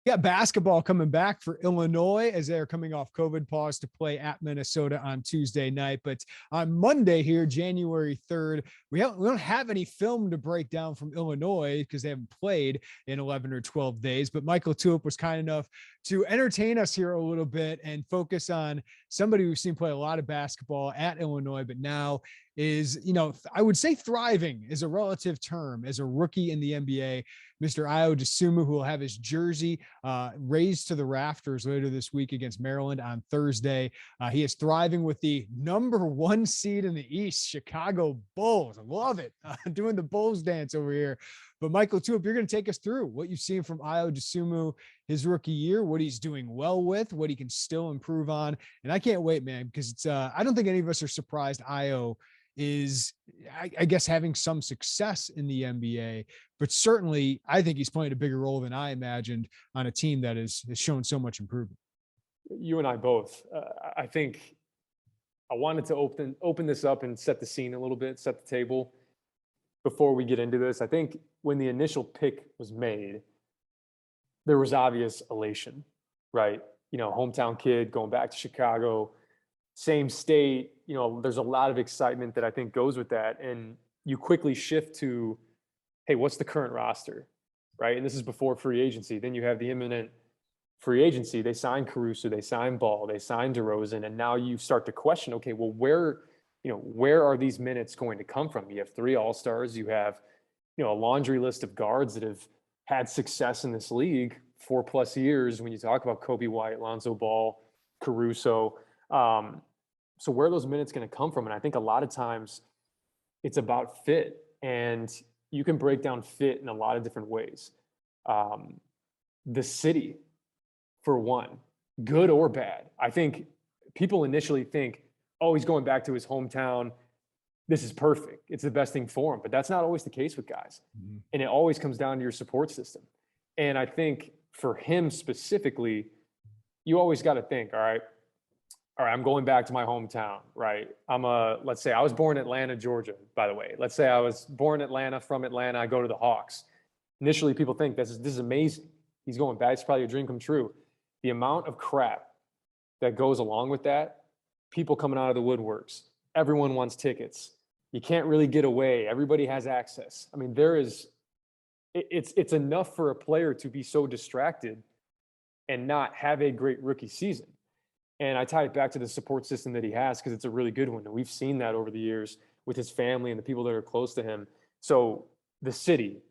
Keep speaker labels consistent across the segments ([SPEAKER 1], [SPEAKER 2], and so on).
[SPEAKER 1] Yeah, basketball coming back for Illinois as they're coming off COVID pause to play at Minnesota on Tuesday night. But on Monday here, January 3rd, we don't have any film to break down from Illinois because they haven't played in 11 or 12 days. But Mike LaTulip was kind enough to entertain us here a little bit and focus on somebody we've seen play a lot of basketball at Illinois, but now is, I would say thriving is a relative term as a rookie in the NBA. Mr. Ayo Dosunmu, who will have his jersey raised to the rafters later this week against Maryland on Thursday. He is thriving with the #1 seed in the East, Chicago Bulls. I love it. Doing the Bulls dance over here. But Michael LaTulip, you're going to take us through what you've seen from Ayo Dosunmu his rookie year, what he's doing well with, what he can still improve on. And I can't wait, man, because it's I don't think any of us are surprised Ayo is, I guess, having some success in the NBA, but certainly I think he's playing a bigger role than I imagined on a team that has shown so much improvement.
[SPEAKER 2] You and I both. I think I wanted to open this up and set the scene a little bit, set the table before we get into this. I think when the initial pick was made, there was obvious elation, right? Hometown kid going back to Chicago, same state, there's a lot of excitement that I think goes with that. And you quickly shift to, hey, what's the current roster, right? And this is before free agency. Then you have the imminent free agency. They signed Caruso, they signed Ball, they signed DeRozan, and now you start to question, okay, well, where are these minutes going to come from? You have 3 All-Stars, you have, a laundry list of guards that have had success in this league 4+ years. When you talk about Kobe White, Lonzo Ball, Caruso, so where are those minutes going to come from? And I think a lot of times it's about fit, and you can break down fit in a lot of different ways. The city, for one, good or bad. I think people initially think, oh, he's going back to his hometown. This is perfect. It's the best thing for him. But that's not always the case with guys. Mm-hmm. And it always comes down to your support system. And I think for him specifically, you always got to think, all right, I'm going back to my hometown, right? Let's say I was born in Atlanta, Georgia, by the way. Let's say I was born in Atlanta, from Atlanta, I go to the Hawks. Initially, people think this is amazing. He's going back. It's probably a dream come true. The amount of crap that goes along with that, people coming out of the woodworks, everyone wants tickets. You can't really get away. Everybody has access. I mean, it's enough for a player to be so distracted and not have a great rookie season. And I tie it back to the support system that he has because it's a really good one. And we've seen that over the years with his family and the people that are close to him. So the city,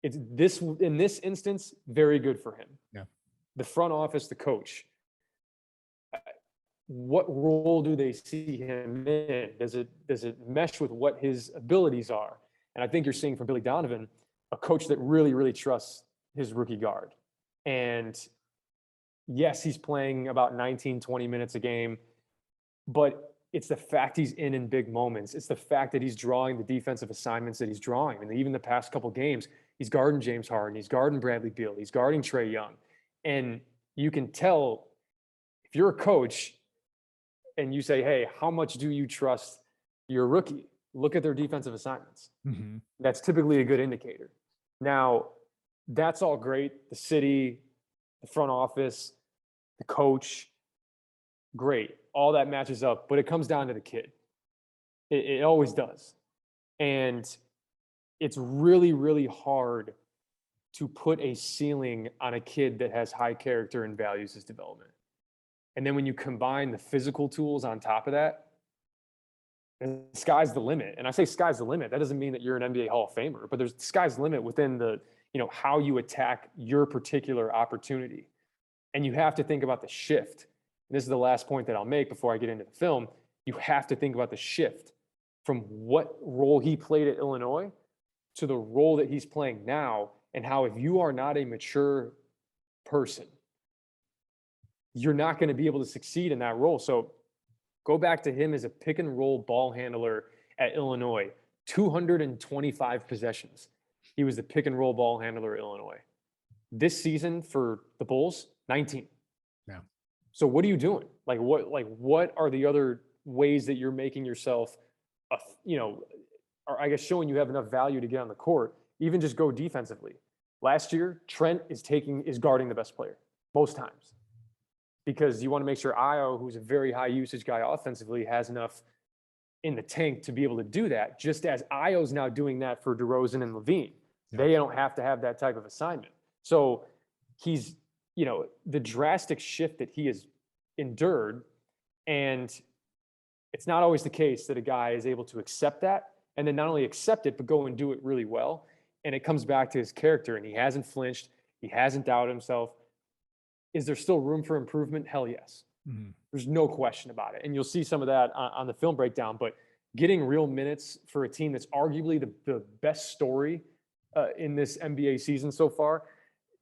[SPEAKER 2] in this instance, very good for him.
[SPEAKER 1] Yeah.
[SPEAKER 2] The front office, the coach, what role do they see him in? Does it mesh with what his abilities are? And I think you're seeing from Billy Donovan, a coach that really, really trusts his rookie guard. And yes, he's playing about 19, 20 minutes a game, but it's the fact he's in big moments. It's the fact that he's drawing the defensive assignments that he's drawing. And even the past couple games, he's guarding James Harden, he's guarding Bradley Beal, he's guarding Trae Young. And you can tell if you're a coach and you say, hey, how much do you trust your rookie? Look at their defensive assignments. Mm-hmm. That's typically a good indicator. Now, that's all great. The city, the front office, the coach, great. All that matches up, but it comes down to the kid. It always does. And it's really, really hard to put a ceiling on a kid that has high character and values his development. And then when you combine the physical tools on top of that, the sky's the limit. And I say sky's the limit. That doesn't mean that you're an NBA Hall of Famer, but there's sky's the limit within the, how you attack your particular opportunity. And you have to think about the shift. And this is the last point that I'll make before I get into the film. You have to think about the shift from what role he played at Illinois to the role that he's playing now, and how if you are not a mature person, you're not going to be able to succeed in that role. So go back to him as a pick and roll ball handler at Illinois, 225 possessions. He was the pick and roll ball handler at Illinois. This season for the Bulls, 19.
[SPEAKER 1] Yeah.
[SPEAKER 2] So what are you doing? What are the other ways that you're making yourself, or I guess showing you have enough value to get on the court? Even just go defensively. Last year, Trent is guarding the best player most times because you want to make sure Ayo, who's a very high usage guy offensively, has enough in the tank to be able to do that, just as Ayo's now doing that for DeRozan and Levine. Yeah. They don't have to have that type of assignment. So he's, the drastic shift that he has endured, and it's not always the case that a guy is able to accept that and then not only accept it, but go and do it really well. And it comes back to his character, and he hasn't flinched. He hasn't doubted himself. Is there still room for improvement? Hell yes. Mm-hmm. There's no question about it. And you'll see some of that on the film breakdown, but getting real minutes for a team that's arguably the best story in this NBA season so far,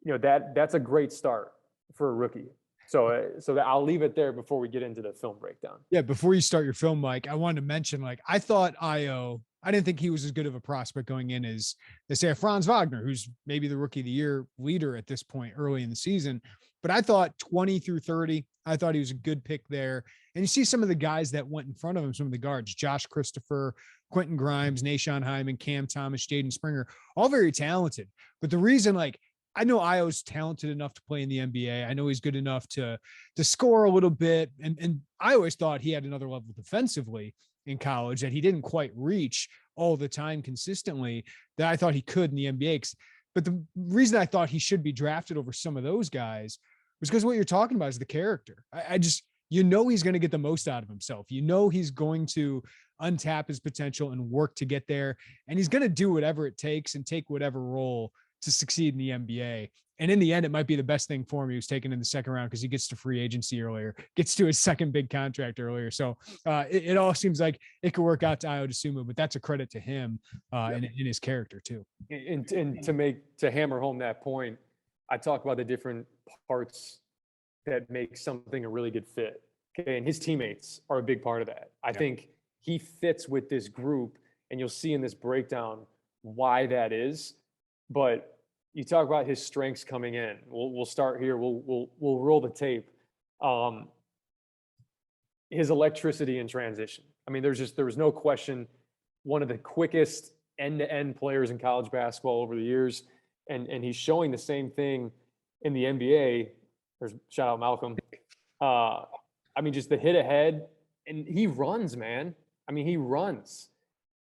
[SPEAKER 2] that's a great start for a rookie. So that I'll leave it there before we get into the film breakdown.
[SPEAKER 1] Yeah, before you start your film, Mike, I wanted to mention, I thought Ayo, I didn't think he was as good of a prospect going in as they say Franz Wagner, who's maybe the rookie of the year leader at this point early in the season. But I thought 20 through 30, I thought he was a good pick there. And you see some of the guys that went in front of him, some of the guards, Josh Christopher, Quentin Grimes, Nashon Hyman, Cam Thomas, Jaden Springer, all very talented. But the reason, I know Ayo's talented enough to play in the NBA. I know he's good enough to score a little bit. And I always thought he had another level defensively in college that he didn't quite reach all the time consistently that I thought he could in the NBA. But the reason I thought he should be drafted over some of those guys was because what you're talking about is the character. I just, he's going to get the most out of himself. He's going to untap his potential and work to get there. And he's going to do whatever it takes and take whatever role to succeed in the NBA. And in the end, it might be the best thing for him. He was taken in the second round because he gets to free agency earlier, gets to his second big contract earlier. So it all seems like it could work out to Ayo Dosunmu, but that's a credit to him and in his character too.
[SPEAKER 2] And to hammer home that point, I talk about the different parts that make something a really good fit. Okay, and his teammates are a big part of that. I think he fits with this group, and you'll see in this breakdown why that is. But you talk about his strengths coming in. We'll start here. We'll roll the tape. His electricity in transition. I mean, there was no question. One of the quickest end-to-end players in college basketball over the years, and he's showing the same thing in the NBA. There's shout out Malcolm. Just the hit ahead, and he runs, man. He runs.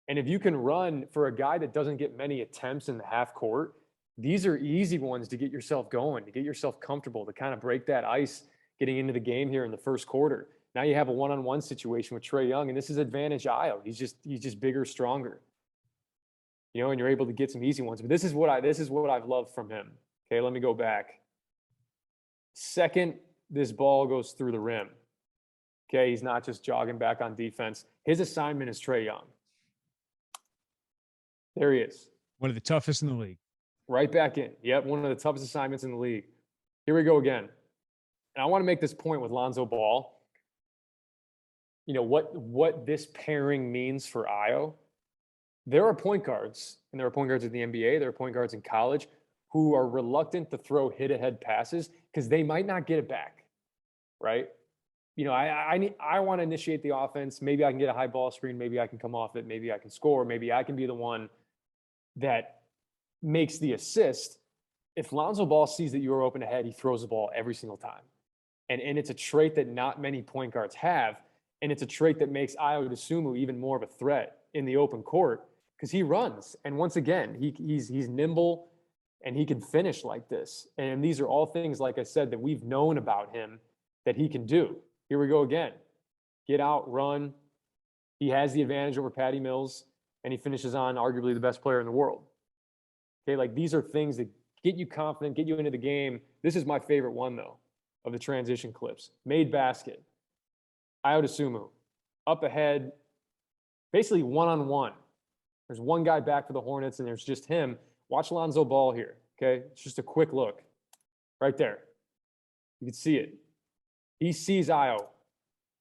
[SPEAKER 2] And if you can run for a guy that doesn't get many attempts in the half court, these are easy ones to get yourself going, to get yourself comfortable, to kind of break that ice getting into the game here in the first quarter. Now you have a one-on-one situation with Trae Young, and this is advantage Ayo. He's just bigger, stronger. And you're able to get some easy ones. But this is what I've loved from him. Okay, let me go back. Second, this ball goes through the rim. Okay, he's not just jogging back on defense. His assignment is Trae Young. There he is.
[SPEAKER 1] One of the toughest in the league.
[SPEAKER 2] Right back in. Yep, one of the toughest assignments in the league. Here we go again. And I want to make this point with Lonzo Ball. What this pairing means for Ayo. There are point guards, and there are point guards in the NBA, there are point guards in college who are reluctant to throw hit-ahead passes because they might not get it back, right? I want to initiate the offense. Maybe I can get a high ball screen. Maybe I can come off it. Maybe I can score. Maybe I can be the one that makes the assist. If Lonzo Ball sees that you're open ahead, he throws the ball every single time. And it's a trait that not many point guards have. And it's a trait that makes Ayo Dosunmu even more of a threat in the open court because he runs. And once again, he's nimble and he can finish like this. And these are all things, like I said, that we've known about him that he can do. Here we go again. Get out, run. He has the advantage over Patty Mills, and he finishes on arguably the best player in the world. Okay, these are things that get you confident, get you into the game. This is my favorite one, though, of the transition clips. Made basket. Ayo Dosunmu. Up ahead, basically one-on-one. There's one guy back for the Hornets, and there's just him. Watch Lonzo Ball here, okay? It's just a quick look. Right there. You can see it. He sees Ayo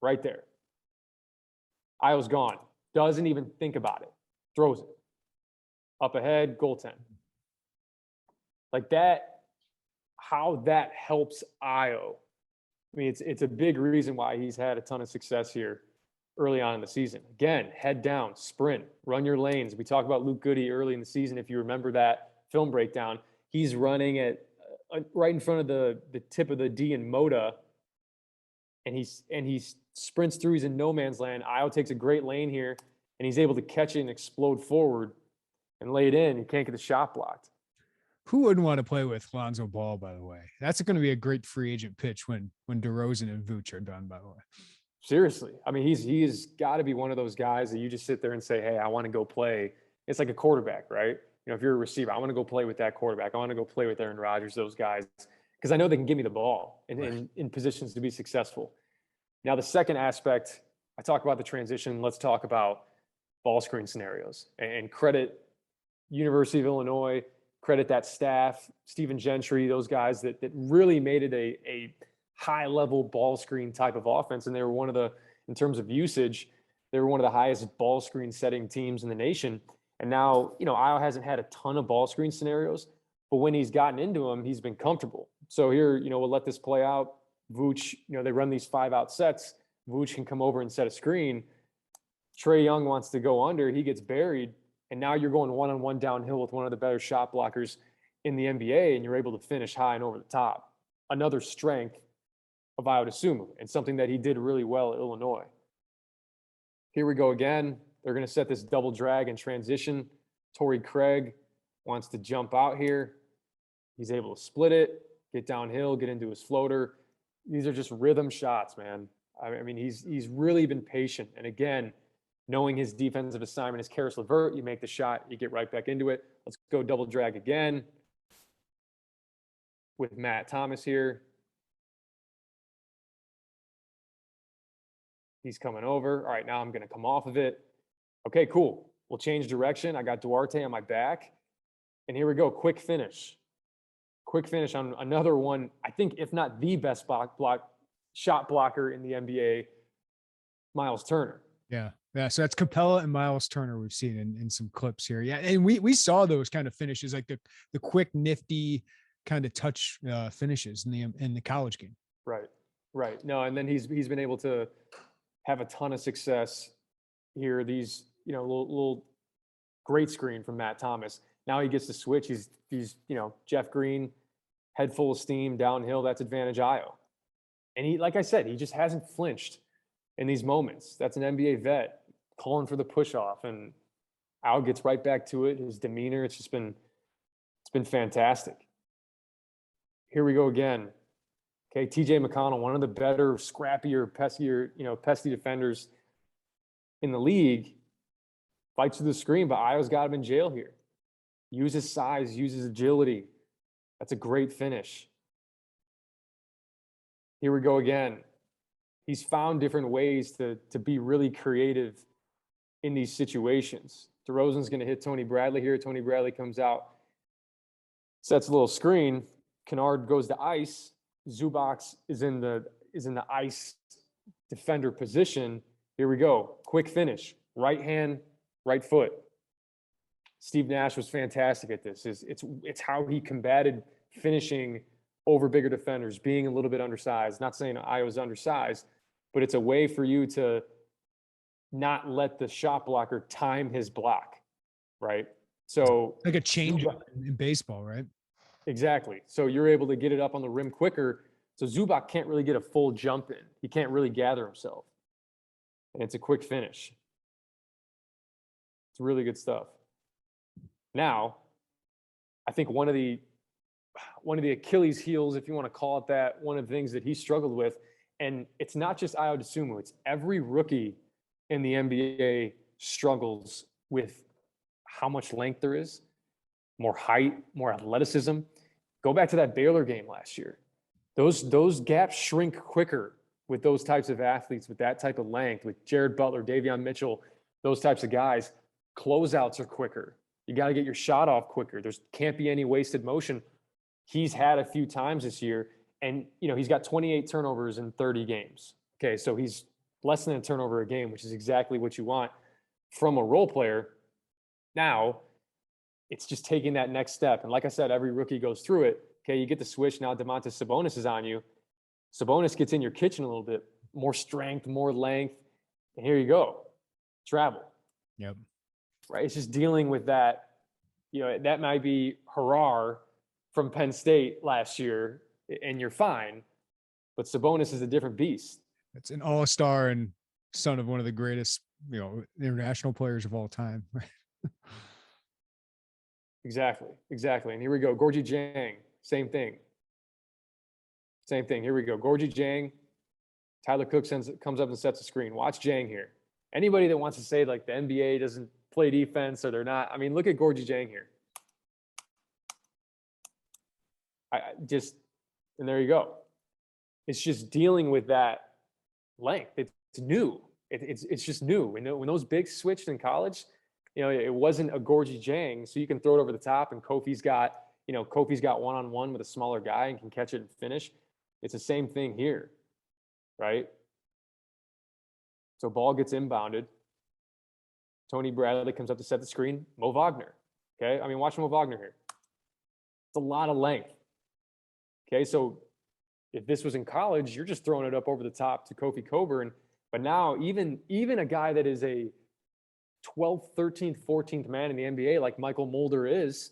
[SPEAKER 2] right there. Ayo's gone. Doesn't even think about it. Throws it. Up ahead, goaltend. Like that, how that helps Ayo. It's a big reason why he's had a ton of success here early on in the season. Again, head down, sprint, run your lanes. We talked about Luke Goody early in the season, if you remember that film breakdown. He's running at right in front of the tip of the D in Moda, and he sprints through. He's in no man's land. Ayo takes a great lane here, and he's able to catch it and explode forward and lay it in. He can't get the shot blocked.
[SPEAKER 1] Who wouldn't want to play with Lonzo Ball, by the way? That's going to be a great free agent pitch when DeRozan and Vooch are done, by the way.
[SPEAKER 2] Seriously. I mean, he's got to be one of those guys that you just sit there and say, hey, I want to go play. It's like a quarterback, right? You know, if you're a receiver, I want to go play with that quarterback. I want to go play with Aaron Rodgers, those guys, because I know they can give me the ball in positions to be successful. Now, the second aspect, I talk about the transition. Let's talk about ball screen scenarios and credit University of Illinois, credit that staff, Stephen Gentry, those guys that really made it a high-level ball screen type of offense. And they were one of the, in terms of usage, they were one of the highest ball screen setting teams in the nation. And now, you know, Ayo hasn't had a ton of ball screen scenarios, but when he's gotten into them, he's been comfortable. So here, you know, we'll let this play out. Vooch, you know, they run these 5-out sets. Vooch can come over and set a screen. Trae Young wants to go under. He gets buried. And now you're going one-on-one downhill with one of the better shot blockers in the NBA, and you're able to finish high and over the top. Another strength of Ayo Dosunmu, and something that he did really well at Illinois. Here we go again. They're going to set this double drag and transition. Torrey Craig wants to jump out here. He's able to split it, get downhill, get into his floater. These are just rhythm shots, man. I mean, he's really been patient. And again, knowing his defensive assignment is Karis LeVert, you make the shot, you get right back into it. Let's go double drag again with Matt Thomas here. He's coming over. All right, now I'm going to come off of it. Okay, cool. We'll change direction. I got Duarte on my back. And here we go, quick finish. Quick finish on another one, I think, if not the best shot blocker in the NBA, Miles Turner.
[SPEAKER 1] Yeah. Yeah. So that's Capella and Miles Turner we've seen in some clips here. Yeah. And we saw those kind of finishes, like the quick, nifty kind of touch finishes in the college game.
[SPEAKER 2] Right. Right. No, and then he's been able to have a ton of success here. These, you know, little great screen from Matt Thomas. Now he gets to switch. He's you know, Jeff Green, head full of steam, downhill. That's advantage Ayo. And he, like I said, he just hasn't flinched in these moments. That's an NBA vet calling for the push off, and Ayo gets right back to it. His demeanor, it's been fantastic. Here we go again. Okay, TJ McConnell, one of the better, scrappier, pesky defenders in the league, fights through the screen, but Ayo's got him in jail here. Uses size, uses agility. That's a great finish. Here we go again. He's found different ways to be really creative in these situations. DeRozan's going to hit Tony Bradley here. Tony Bradley comes out, sets a little screen. Kennard goes to ice. Zubac is in the ice defender position. Here we go. Quick finish. Right hand, right foot. Steve Nash was fantastic at this. It's how he combated finishing over bigger defenders, being a little bit undersized. Not saying Ayo's undersized, but it's a way for you to not let the shot blocker time his block, right? So
[SPEAKER 1] like a change in baseball, right?
[SPEAKER 2] Exactly. So you're able to get it up on the rim quicker. So Zubac can't really get a full jump in. He can't really gather himself. And it's a quick finish. It's really good stuff. Now, I think one of the Achilles heels, if you want to call it that, one of the things that he struggled with, and it's not just Ayo Dosunmu, it's every rookie in the NBA struggles with how much length there is, more height, more athleticism. Go back to that Baylor game last year. Those gaps shrink quicker with those types of athletes, with that type of length, with Jared Butler, Davion Mitchell, those types of guys. Closeouts are quicker. You got to get your shot off quicker. There can't be any wasted motion. He's had a few times this year, and he's got 28 turnovers in 30 games. Okay, so he's less than a turnover a game, which is exactly what you want from a role player. Now, it's just taking that next step. And like I said, every rookie goes through it. Okay, you get the switch. Now Domantas Sabonis is on you. Sabonis gets in your kitchen a little bit. More strength, more length. And here you go. Travel.
[SPEAKER 1] Yep.
[SPEAKER 2] Right? It's just dealing with that. That might be Harar from Penn State last year, and you're fine. But Sabonis is a different beast.
[SPEAKER 1] It's an all-star and son of one of the greatest, international players of all time.
[SPEAKER 2] Exactly. And here we go. Gorgie Jang, same thing. Here we go. Gorgie Jang. Tyler Cook comes up and sets the screen. Watch Jang here. Anybody that wants to say like the NBA doesn't play defense or they're not, I mean, look at Gorgie Jang here. And there you go. It's just dealing with that length. It's new. It's just new. When those bigs switched in college, it wasn't a Gorgie Jang, so you can throw it over the top, and Kofi's got one-on-one with a smaller guy and can catch it and finish. It's the same thing here, right? So ball gets inbounded. Tony Bradley comes up to set the screen. Mo Wagner, okay? I mean, watch Mo Wagner here. It's a lot of length, okay? So if this was in college, you're just throwing it up over the top to Kofi Coburn. But now even a guy that is a 12th, 13th, 14th man in the NBA like Michael Mulder is,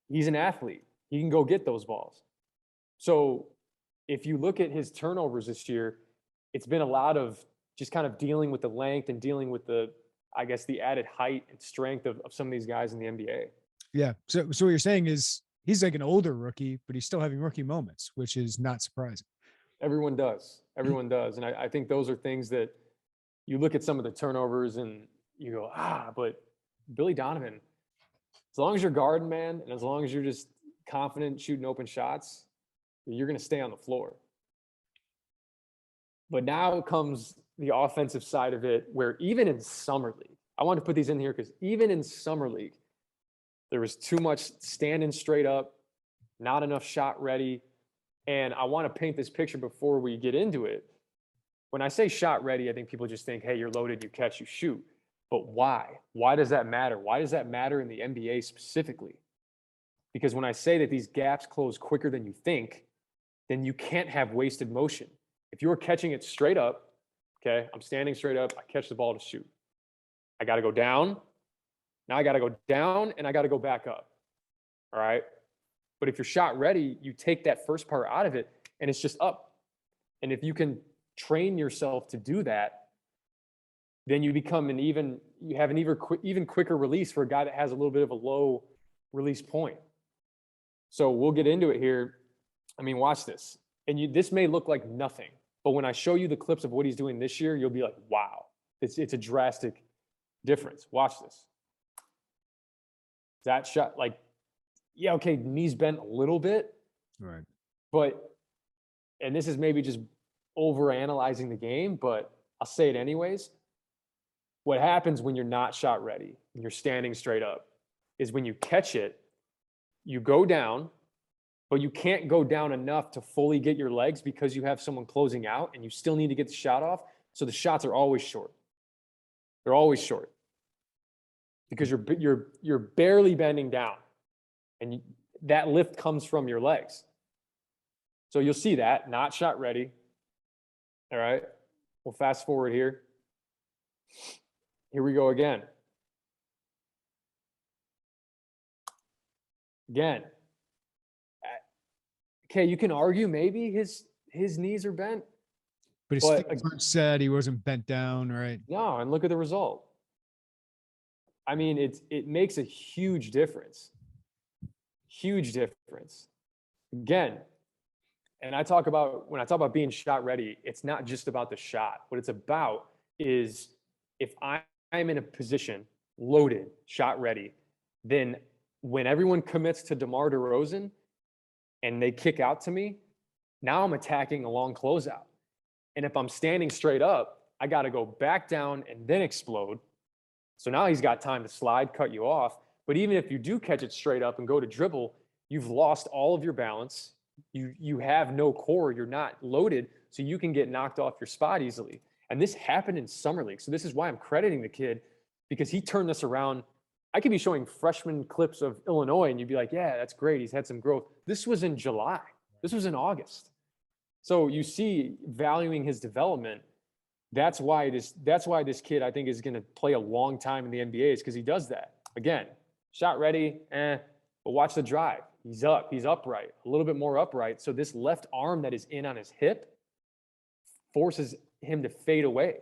[SPEAKER 2] he's an athlete. He can go get those balls. So if you look at his turnovers this year, it's been a lot of just kind of dealing with the length and dealing with the added height and strength of some of these guys in the NBA.
[SPEAKER 1] Yeah. So what you're saying is he's like an older rookie, but he's still having rookie moments, which is not surprising.
[SPEAKER 2] Everyone does. And I think those are things that you look at some of the turnovers and you go, but Billy Donovan, as long as you're guarding, man, and as long as you're just confident shooting open shots, you're going to stay on the floor. But now comes the offensive side of it, where even in Summer League, I want to put these in here because even in Summer League, there was too much standing straight up, not enough shot ready. And I want to paint this picture before we get into it. When I say shot ready, I think people just think, hey, you're loaded, you catch, you shoot. But why? Why does that matter? Why does that matter in the NBA specifically? Because when I say that these gaps close quicker than you think, then you can't have wasted motion. If you're catching it straight up, okay, I'm standing straight up, I catch the ball to shoot. I got to go down. Now I got to go down and I got to go back up. All right. But if you're shot ready, you take that first part out of it and it's just up. And if you can train yourself to do that, then you become you have an even quicker release for a guy that has a little bit of a low release point. So we'll get into it here. I mean, watch this. And this may look like nothing, but when I show you the clips of what he's doing this year, you'll be like, wow, it's a drastic difference. Watch this. That shot, like, yeah, okay, knees bent a little bit.
[SPEAKER 1] Right.
[SPEAKER 2] But, and this is maybe just over analyzing the game, but I'll say it anyways. What happens when you're not shot ready and you're standing straight up is when you catch it, you go down, but you can't go down enough to fully get your legs because you have someone closing out and you still need to get the shot off. So the shots are always short. They're always short because you're barely bending down, and that lift comes from your legs. So you'll see that, not shot ready. All right, we'll fast forward here. Here we go again. Again. Okay, you can argue maybe his knees are bent.
[SPEAKER 1] But his coach said he wasn't bent down, right?
[SPEAKER 2] No, and look at the result. I mean, it makes a huge difference. Huge difference. Again, and when I talk about being shot ready, it's not just about the shot. What it's about is if I'm in a position, loaded, shot ready, then when everyone commits to DeMar DeRozan and they kick out to me, now I'm attacking a long closeout. And if I'm standing straight up, I got to go back down and then explode. So now he's got time to slide, cut you off. But even if you do catch it straight up and go to dribble, you've lost all of your balance. You have no core. You're not loaded, so you can get knocked off your spot easily. And this happened in Summer League. So this is why I'm crediting the kid, because he turned this around. I could be showing freshman clips of Illinois and you'd be like, yeah, that's great. He's had some growth. This was in July. This was in August. So you see, valuing his development, that's why this kid, I think, is going to play a long time in the NBA, is because he does that. Again, shot ready, but watch the drive. He's up. He's upright, a little bit more upright. So this left arm that is in on his hip forces him to fade away.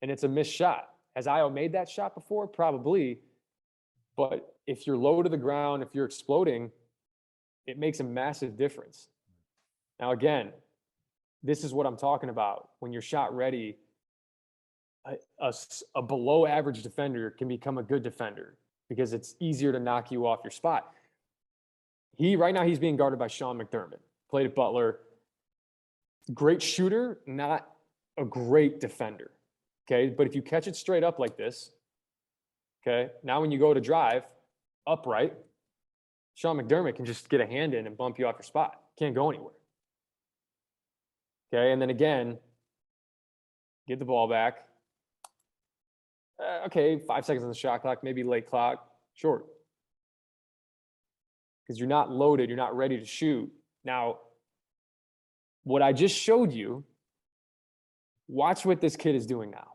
[SPEAKER 2] And it's a missed shot. Has Ayo made that shot before? Probably. But if you're low to the ground, if you're exploding, it makes a massive difference. Now, again, this is what I'm talking about. When you're shot ready, a below average defender can become a good defender because it's easier to knock you off your spot. Right now he's being guarded by Sean McDermott. Played at Butler. Great shooter, not a great defender. Okay, but if you catch it straight up like this, okay, now when you go to drive upright, Sean McDermott can just get a hand in and bump you off your spot. Can't go anywhere. Okay, and then again, get the ball back. Okay, 5 seconds on the shot clock, maybe late clock, short. Because you're not loaded, you're not ready to shoot. Now, what I just showed you, watch what this kid is doing now.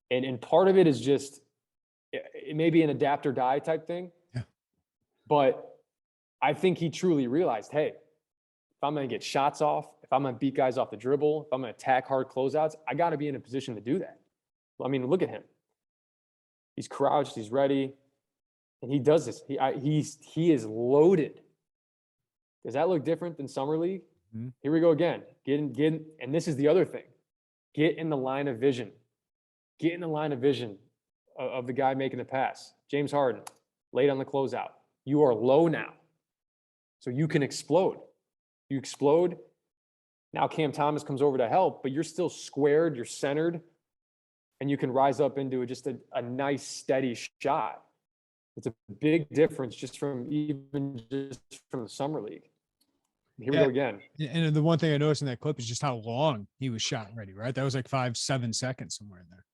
[SPEAKER 2] And part of it is just, it may be an adapt or die type thing.
[SPEAKER 1] Yeah.
[SPEAKER 2] But I think he truly realized, hey, if I'm going to get shots off, if I'm going to beat guys off the dribble, if I'm going to attack hard closeouts, I got to be in a position to do that. I mean, look at him. He's crouched, he's ready, and he does this. He is loaded. Does that look different than Summer League? Mm-hmm. Here we go again. Get in, and this is the other thing. Get in the line of vision. Get in the line of vision of the guy making the pass. James Harden, late on the closeout. You are low now, so you can explode. You explode. Now Cam Thomas comes over to help, but you're still squared, you're centered, and you can rise up into just a nice, steady shot. It's a big difference just from the Summer League. Here we go again.
[SPEAKER 1] And the one thing I noticed in that clip is just how long he was shot ready, right? That was like 5-7 seconds somewhere in there.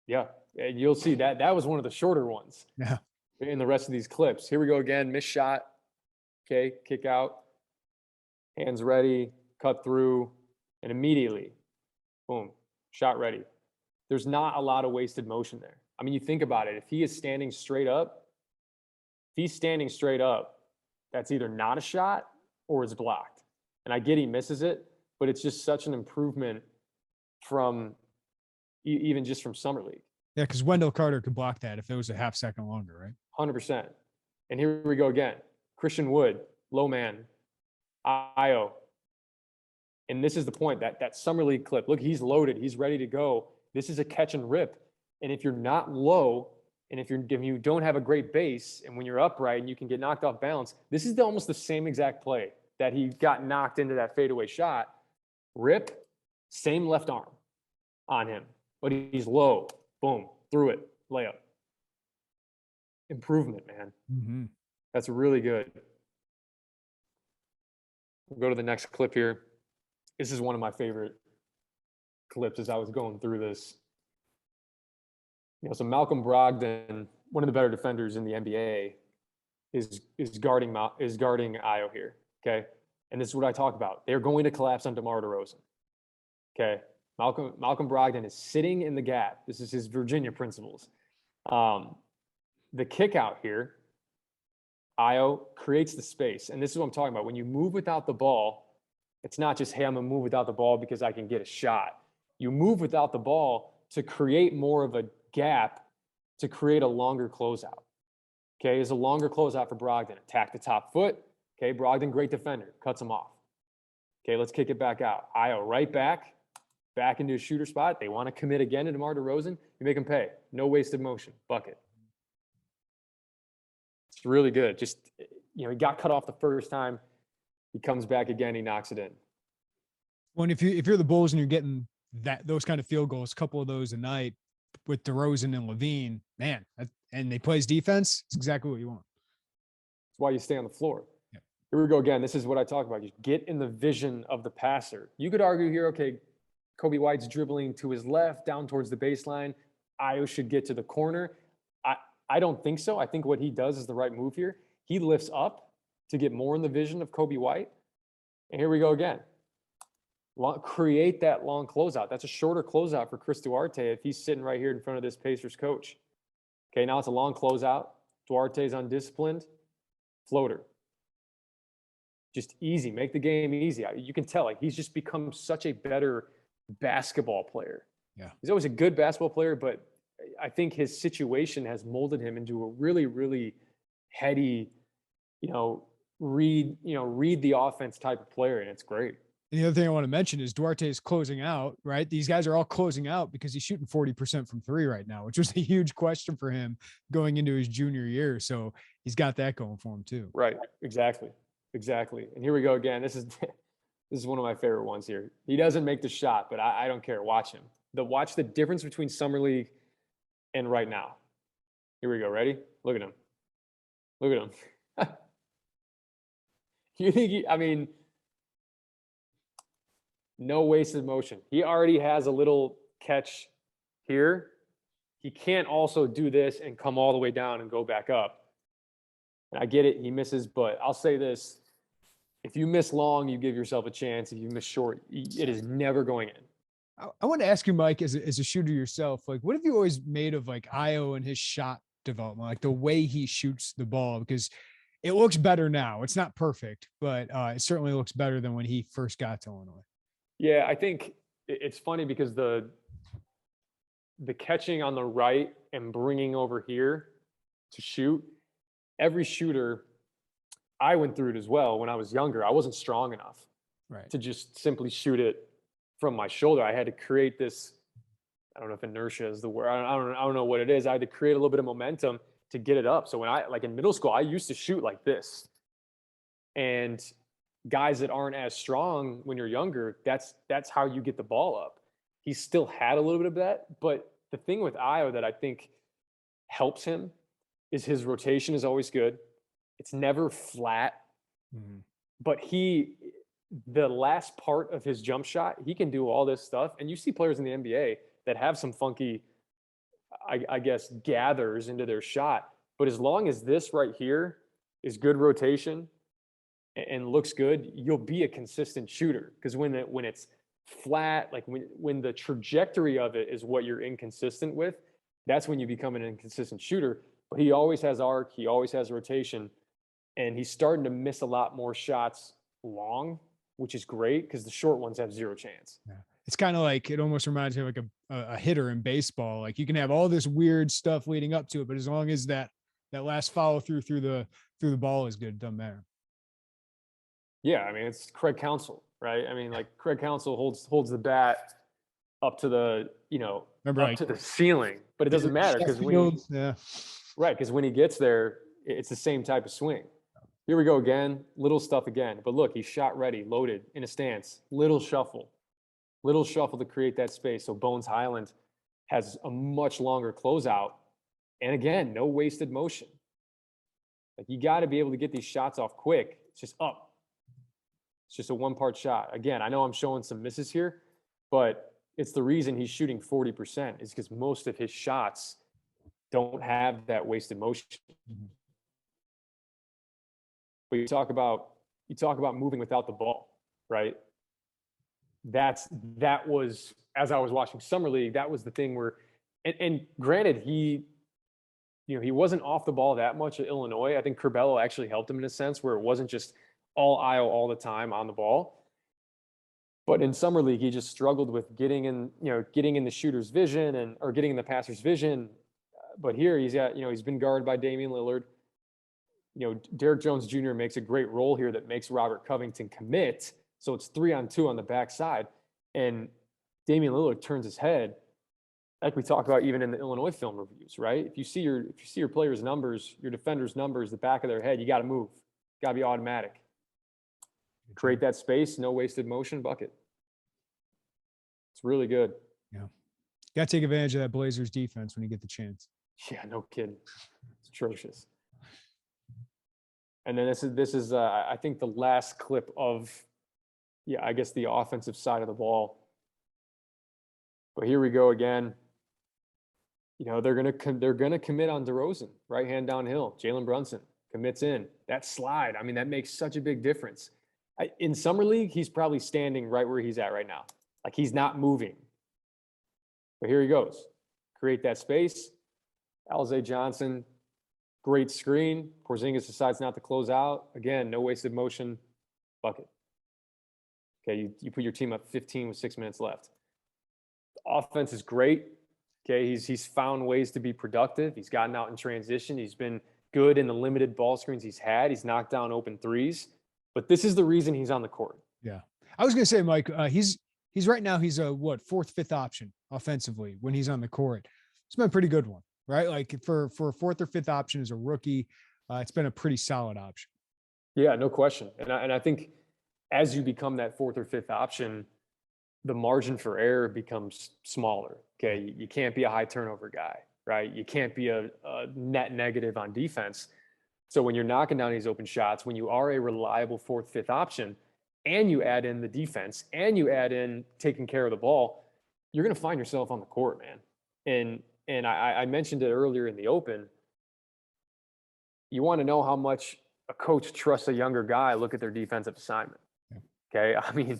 [SPEAKER 2] Yeah, and you'll see that was one of the shorter ones.
[SPEAKER 1] Yeah.
[SPEAKER 2] In the rest of these clips. Here we go again, missed shot. Okay, kick out. Hands ready, cut through, and immediately, boom, shot ready. There's not a lot of wasted motion there. I mean, you think about it. If he's standing straight up, that's either not a shot or it's blocked. And I get he misses it, but it's just such an improvement from even just from Summer League.
[SPEAKER 1] Yeah, because Wendell Carter could block that if it was a half second longer, right?
[SPEAKER 2] 100%. And here we go again. Christian Wood, low man, Ayo. And this is the point, that Summer League clip. Look, he's loaded. He's ready to go. This is a catch and rip. And if you're not low, and if you don't have a great base, and when you're upright and you can get knocked off balance, this is almost the same exact play that he got knocked into that fadeaway shot. Rip, same left arm on him, but he's low. Boom, through it, layup. Improvement, man. Mm-hmm. That's really good. We'll go to the next clip here. This is one of my favorite clips as I was going through this. So Malcolm Brogdon, one of the better defenders in the NBA, is guarding Ayo here. Okay, and this is what I talk about. They're going to collapse on DeMar DeRozan. Okay, Malcolm Brogdon is sitting in the gap. This is his Virginia principles. The kick out here, Ayo creates the space, and this is what I'm talking about. When you move without the ball, it's not just, hey, I'm gonna move without the ball because I can get a shot. You move without the ball to create more of a gap, to create a longer closeout. Okay, it's a longer closeout for Brogdon. Attack the top foot. Okay, Brogdon, great defender, cuts him off. Okay, let's kick it back out. Ayo right back into a shooter spot. They want to commit again to DeMar DeRozan. You make him pay. No wasted motion. Bucket. It's really good. Just, he got cut off the first time. He comes back again. He knocks it in.
[SPEAKER 1] Well, and if you're the Bulls and you're getting those kind of field goals, a couple of those a night with DeRozan and Levine, man, and they play his defense, it's exactly what you want.
[SPEAKER 2] That's why you stay on the floor.
[SPEAKER 1] Yeah.
[SPEAKER 2] Here we go again. This is what I talk about. You get in the vision of the passer. You could argue here, okay, Kobe White's dribbling to his left, down towards the baseline. Ayo should get to the corner. I don't think so. I think what he does is the right move here. He lifts up to get more in the vision of Kobe White. And here we go again. Create that long closeout. That's a shorter closeout for Chris Duarte if he's sitting right here in front of this Pacers coach. Okay, now it's a long closeout. Duarte's undisciplined, floater. Just easy, make the game easy. You can tell, like, he's just become such a better basketball player.
[SPEAKER 1] Yeah.
[SPEAKER 2] He's always a good basketball player, but I think his situation has molded him into a really, really heady, read the offense type of player, and it's great.
[SPEAKER 1] And the other thing I want to mention is Duarte is closing out, right? These guys are all closing out because he's shooting 40% from three right now, which was a huge question for him going into his junior year. So he's got that going for him too.
[SPEAKER 2] Right. Exactly. And here we go again. This is one of my favorite ones here. He doesn't make the shot, but I don't care. Watch him. Watch the difference between summer league and right now. Here we go. Ready? Look at him. Look at him. You think no wasted motion. He already has a little catch here. He can't also do this and come all the way down and go back up. And I get it, he misses, but I'll say this. If you miss long, you give yourself a chance. If you miss short, it is never going in.
[SPEAKER 1] I want to ask you, Mike, as a shooter yourself, like, what have you always made of like Ayo and his shot development, like the way he shoots the ball? Because it looks better now. It's not perfect, but it certainly looks better than when he first got to Illinois.
[SPEAKER 2] Yeah, I think it's funny because the catching on the right and bringing over here to shoot, every shooter, I went through it as well when I was younger. I wasn't strong enough to just simply shoot it from my shoulder. I had to create this, I don't know if inertia is the word. I don't know what it is. I had to create a little bit of momentum to get it up. So when like in middle school, I used to shoot like this. And guys that aren't as strong when you're younger, that's how you get the ball up. He still had a little bit of that, but the thing with Ayo that I think helps him is his rotation is always good. It's never flat, but the last part of his jump shot, he can do all this stuff. And you see players in the NBA that have some funky, I guess, gathers into their shot. But as long as this right here is good rotation and looks good, you'll be a consistent shooter. Because when it's flat, like when the trajectory of it is what you're inconsistent with, that's when you become an inconsistent shooter. But he always has arc, he always has rotation, and he's starting to miss a lot more shots long, which is great because the short ones have zero chance.
[SPEAKER 1] Yeah. It's kind of like, it almost reminds me of like a hitter in baseball. Like you can have all this weird stuff leading up to it, but as long as that last follow through the ball is good, it doesn't matter.
[SPEAKER 2] Yeah, I mean, it's Craig Counsell, right? I mean, like Craig Counsell holds the bat up to the, to the ceiling, but it doesn't matter because when he gets there, it's the same type of swing. Here we go again, little stuff again. But look, he's shot ready, loaded, in a stance, little shuffle to create that space. So Bones Highland has a much longer closeout. And again, no wasted motion. Like you got to be able to get these shots off quick. It's just up. It's just a one-part shot. Again, I know I'm showing some misses here, but it's the reason he's shooting 40% is because most of his shots don't have that wasted motion. But you talk about moving without the ball, right? That was, as I was watching Summer League, that was the thing where, and granted, he wasn't off the ball that much at Illinois. I think Curbelo actually helped him in a sense where it wasn't just all Ayo all the time on the ball. But in Summer League, he just struggled with getting in the shooter's vision or getting in the passer's vision. But here he's been guarded by Damian Lillard. Derek Jones Jr. makes a great role here that makes Robert Covington commit. So it's 3-on-2 on the backside. And Damian Lillard turns his head, like we talked about even in the Illinois film reviews, right? If you see your players' numbers, your defenders' numbers, the back of their head, you got to move. Got to be automatic. Create that space, no wasted motion, bucket. It's really good.
[SPEAKER 1] Yeah. Got to take advantage of that Blazers defense when you get the chance.
[SPEAKER 2] Yeah, no kidding. It's atrocious. And then this is I think the last clip of, I guess the offensive side of the ball. But here we go again. They're gonna commit on DeRozan, right hand downhill. Jalen Brunson commits in. That slide, I mean, that makes such a big difference. In Summer League, he's probably standing right where he's at right now. Like he's not moving. But here he goes. Create that space. Alize Johnson Great screen. Porzingis decides not to close out. Again, no wasted motion. Bucket. Okay, you put your team up 15 with 6 minutes left. The offense is great. Okay, he's found ways to be productive. He's gotten out in transition. He's been good in the limited ball screens he's had. He's knocked down open threes. But this is the reason he's on the court.
[SPEAKER 1] Yeah. I was going to say, Mike, he's right now, he's a fourth, fifth option offensively when he's on the court. It's been a pretty good one, right? Like for a fourth or fifth option as a rookie, it's been a pretty solid option.
[SPEAKER 2] Yeah, no question. And I think as you become that fourth or fifth option, the margin for error becomes smaller. Okay, you can't be a high turnover guy, right? You can't be a net negative on defense. So when you're knocking down these open shots, when you are a reliable fourth, fifth option, and you add in the defense, and you add in taking care of the ball, you're going to find yourself on the court, man. And I mentioned it earlier in the open. You want to know how much a coach trusts a younger guy, look at their defensive assignment. Okay, I mean,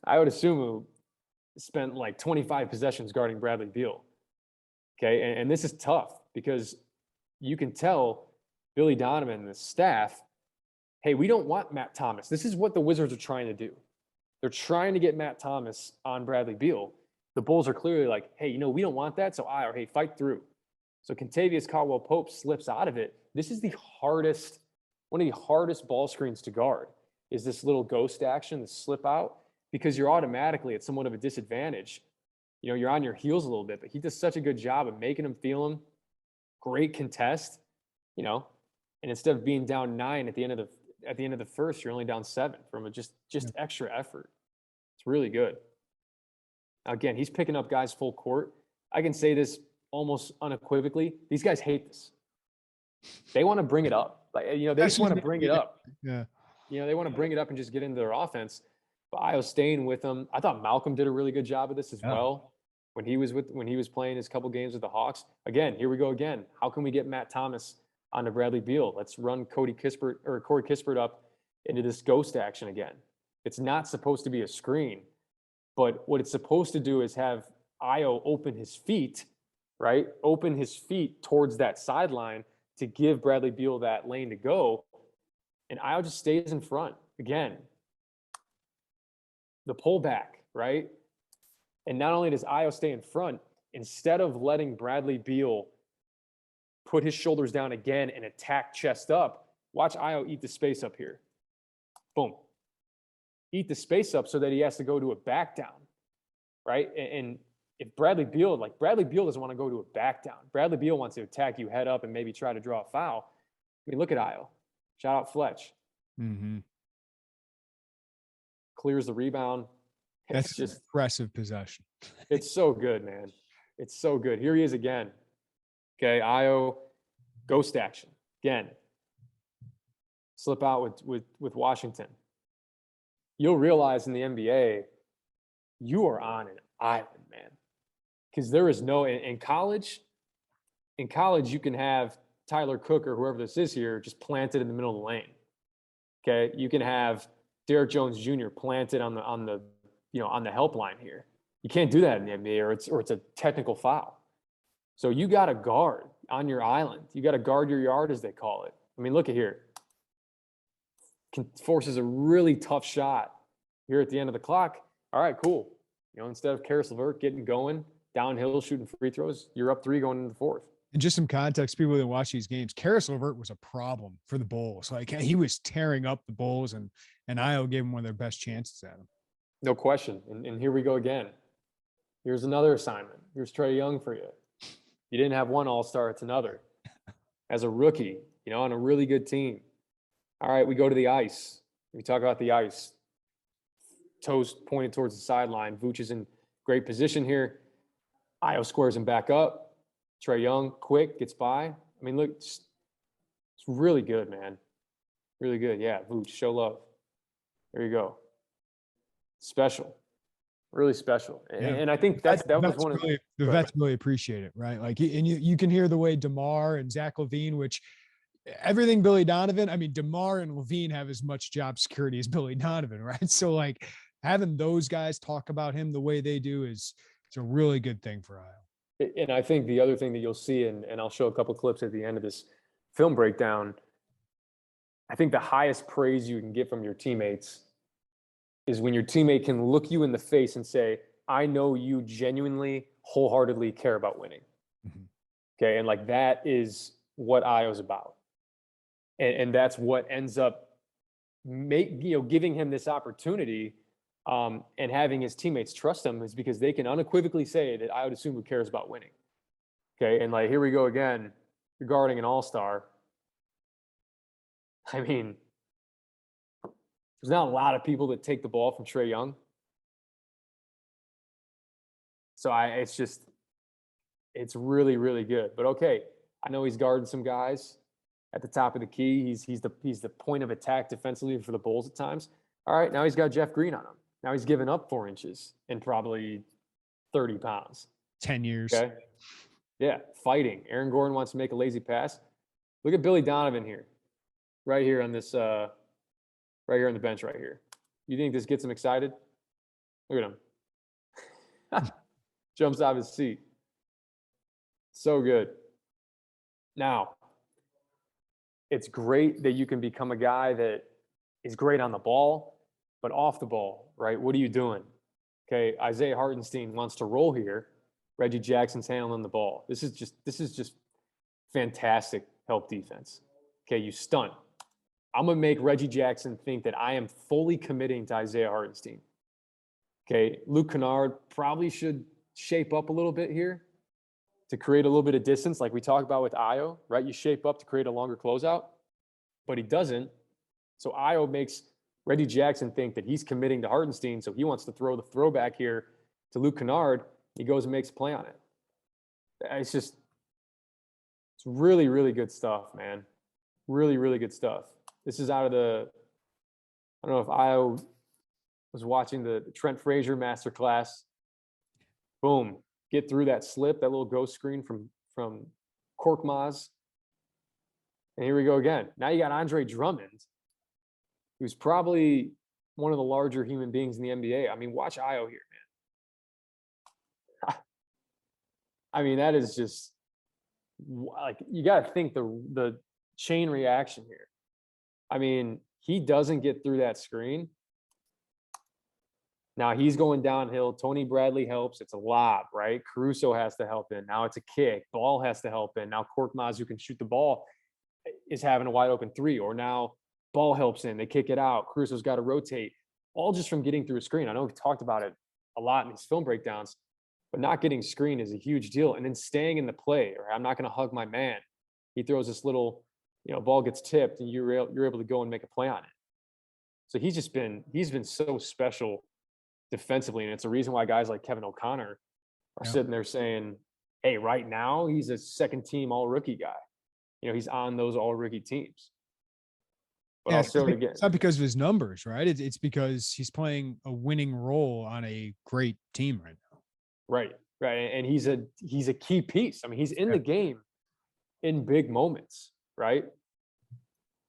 [SPEAKER 2] Ayo Dosunmu spent like 25 possessions guarding Bradley Beal. Okay, and this is tough because you can tell Billy Donovan and the staff, hey, we don't want Matt Thomas. This is what the Wizards are trying to do. They're trying to get Matt Thomas on Bradley Beal. The Bulls are clearly like, hey, we don't want that. So Ayo, hey, fight through. So Kentavious Caldwell-Pope slips out of it. This is one of the hardest ball screens to guard is this little ghost action, the slip out, because you're automatically at somewhat of a disadvantage. You're on your heels a little bit, but he does such a good job of making him feel him. Great contest, and instead of being down 9 at the end of the first, you're only down 7 from a just extra effort. It's really good. Now, again, he's picking up guys full court. I can say this almost unequivocally. These guys hate this. They want to bring it up. They just want to bring it up.
[SPEAKER 1] Yeah.
[SPEAKER 2] They want to bring it up and just get into their offense. But Ayo staying with them. I thought Malcolm did a really good job of this as well when he was playing his couple games with the Hawks. Again, here we go again. How can we get Matt Thomas onto Bradley Beal? Let's run Corey Kispert up into this ghost action again. It's not supposed to be a screen, but what it's supposed to do is have Ayo open his feet, right? Open his feet towards that sideline to give Bradley Beal that lane to go. And Ayo just stays in front. Again, the pullback, right? And not only does Ayo stay in front, instead of letting Bradley Beal put his shoulders down again and attack chest up, watch Ayo eat the space up here. Boom. Eat the space up so that he has to go to a back down, right? And if Bradley Beal doesn't want to go to a back down. Bradley Beal wants to attack you head up and maybe try to draw a foul. I mean, look at Ayo. Shout out Fletch.
[SPEAKER 1] Mm-hmm.
[SPEAKER 2] Clears the rebound.
[SPEAKER 1] That's just impressive possession.
[SPEAKER 2] It's so good, man. It's so good. Here he is again. Okay, Ayo, ghost action. Again. Slip out with Washington. You'll realize in the NBA, you are on an island, man. Because there is no, in college, you can have Tyler Cook or whoever this is here just planted in the middle of the lane. Okay, you can have Derrick Jones Jr. planted on the help line here. You can't do that in the NBA, or it's a technical foul. So you got to guard on your island. You got to guard your yard, as they call it. I mean, look at here. Forces a really tough shot here at the end of the clock. All right, cool. Instead of Karis LeVert getting going downhill, shooting free throws, you're up 3 going into the fourth.
[SPEAKER 1] And just some context, people that watch these games, Karis LeVert was a problem for the Bulls. Like, he was tearing up the Bulls, and Ayo gave him one of their best chances at him.
[SPEAKER 2] No question. And here we go again. Here's another assignment. Here's Trae Young for you. You didn't have one all-star, it's another. As a rookie, on a really good team. All right, we go to the ice. We talk about the ice. Toes pointed towards the sideline. Vooch is in great position here. Ayo squares him back up. Trae Young, quick, gets by. I mean, look, it's really good, man. Really good. Yeah, Vooch, show love. There you go. Special. Really special. And I think that was one of
[SPEAKER 1] the vets really appreciate it, right? Like, and you can hear the way DeMar and Zach LaVine, which everything Billy Donovan, I mean, DeMar and LaVine have as much job security as Billy Donovan, right? So, like, having those guys talk about him the way they do is a really good thing for Ayo.
[SPEAKER 2] And I think the other thing that you'll see, and I'll show a couple clips at the end of this film breakdown, I think the highest praise you can get from your teammates is when your teammate can look you in the face and say, I know you genuinely, wholeheartedly care about winning.
[SPEAKER 1] Mm-hmm.
[SPEAKER 2] Okay. And like that is what Ayo's about. And that's what ends up giving him this opportunity and having his teammates trust him, is because they can unequivocally say that Ayo Dosunmu cares about winning. Okay. And like, here we go again regarding an all-star. I mean, there's not a lot of people that take the ball from Trae Young. So it's really, really good. But okay, I know he's guarding some guys at the top of the key. He's the point of attack defensively for the Bulls at times. All right, now he's got Jeff Green on him. Now he's given up 4 inches and probably 30 pounds.
[SPEAKER 1] 10 years.
[SPEAKER 2] Okay. Yeah, fighting. Aaron Gordon wants to make a lazy pass. Look at Billy Donovan here. Right here on this right here on the bench right here. You think this gets him excited? Look at him. Jumps out of his seat. So good. Now, it's great that you can become a guy that is great on the ball, but off the ball, right? What are you doing? Okay, Isaiah Hartenstein wants to roll here. Reggie Jackson's handling the ball. This is just fantastic help defense. Okay, you stunt. I'm going to make Reggie Jackson think that I am fully committing to Isaiah Hartenstein. Okay, Luke Kennard probably should shape up a little bit here to create a little bit of distance like we talked about with Ayo, right? You shape up to create a longer closeout, but he doesn't. So Ayo makes Reggie Jackson think that he's committing to Hartenstein, so he wants to throw the throwback here to Luke Kennard. He goes and makes a play on it. It's really, really good stuff, man. Really, really good stuff. This is out of I don't know if Ayo was watching the Trent Frazier masterclass. Boom. Get through that slip, that little ghost screen from Korkmaz. And here we go again. Now you got Andre Drummond, who's probably one of the larger human beings in the NBA. I mean, watch Ayo here, man. I mean, that is just like, you got to think the chain reaction here. I mean, he doesn't get through that screen. Now he's going downhill. Tony Bradley helps. It's a lob, right? Caruso has to help in. Now it's a kick. Ball has to help in. Now Korkmaz, who can shoot the ball, is having a wide open 3. Or now ball helps in. They kick it out. Caruso's got to rotate. All just from getting through a screen. I know we talked about it a lot in these film breakdowns, but not getting screen is a huge deal. And then staying in the play, or I'm not going to hug my man. He throws this little, ball gets tipped and you're able to go and make a play on it. So he's been so special defensively. And it's a reason why guys like Kevin O'Connor are sitting there saying, hey, right now he's a second team all rookie guy. He's on those all rookie teams. But
[SPEAKER 1] yeah,
[SPEAKER 2] again,
[SPEAKER 1] it's not because of his numbers, right? It's because he's playing a winning role on a great team right now.
[SPEAKER 2] Right. And he's a key piece. I mean, he's in the game in big moments, right?